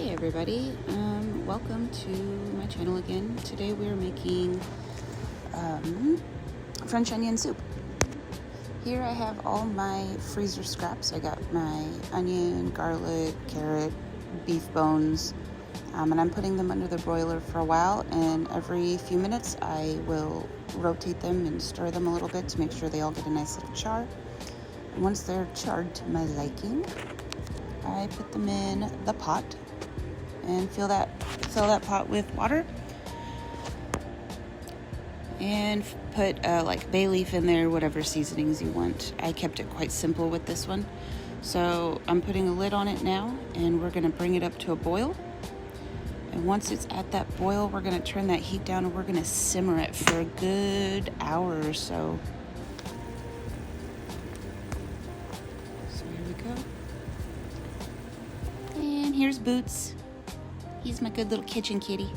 Hey everybody, welcome to my channel again. Today we are making French onion soup. Here I have all my freezer scraps. I got my onion, garlic, carrot, beef bones, and I'm putting them under the broiler for a while, and every few minutes I will rotate them and stir them a little bit to make sure they all get a nice little char. And once they're charred to my liking, I put them in the pot and fill that pot with water, and put like bay leaf in there, whatever seasonings you want. I kept it quite simple with this one. So I'm putting a lid on it now, and we're gonna bring it up to a boil. And once it's at that boil, we're gonna turn that heat down and we're gonna simmer it for a good hour or so. So here we go. And here's Boots. He's my good little kitchen kitty.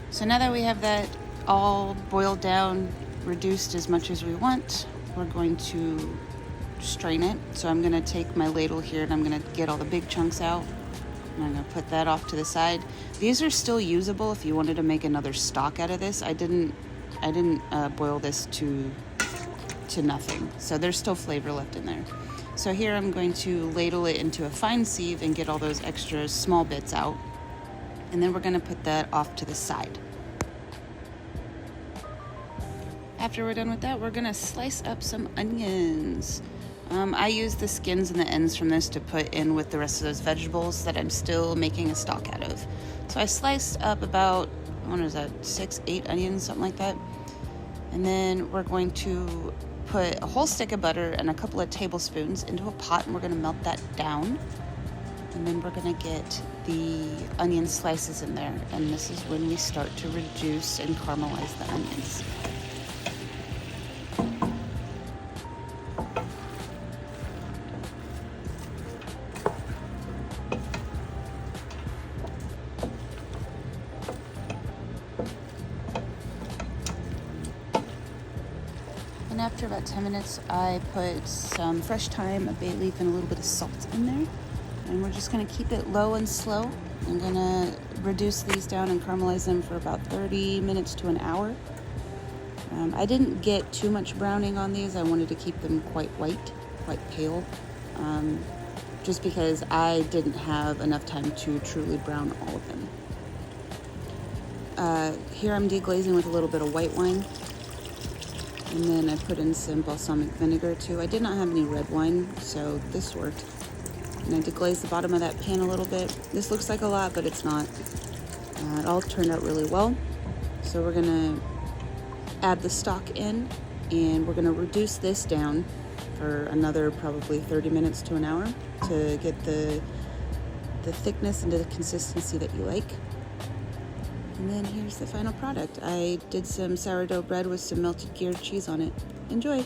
So now that we have that all boiled down, reduced as much as we want, we're going to strain it. So I'm gonna take my ladle here and I'm gonna get all the big chunks out. And I'm gonna put that off to the side. These are still usable if you wanted to make another stock out of this. I didn't boil this to nothing. So there's still flavor left in there. So here I'm going to ladle it into a fine sieve and get all those extra small bits out. And then we're going to put that off to the side. After we're done with that, we're going to slice up some onions. I use the skins and the ends from this to put in with the rest of those vegetables that I'm still making a stock out of. So I sliced up about, 6, 8 onions, something like that. And then we're going to put a whole stick of butter and a couple of tablespoons into a pot, and we're going to melt that down. And then we're going to get the onion slices in there, and this is when we start to reduce and caramelize the onions. And after about 10 minutes, I put some fresh thyme, a bay leaf, and a little bit of salt in there. And we're just gonna keep it low and slow. I'm gonna reduce these down and caramelize them for about 30 minutes to an hour. I didn't get too much browning on these. I wanted to keep them quite white, quite pale, just because I didn't have enough time to truly brown all of them. Here I'm deglazing with a little bit of white wine. And then I put in some balsamic vinegar too. I did not have any red wine, so this worked. And I deglaze the bottom of that pan a little bit. This looks like a lot, but it's not. It all turned out really well. So we're gonna add the stock in, and we're gonna reduce this down for another probably 30 minutes to an hour to get the thickness and the consistency that you like. And then here's the final product. I did some sourdough bread with some melted Gruyere cheese on it. Enjoy!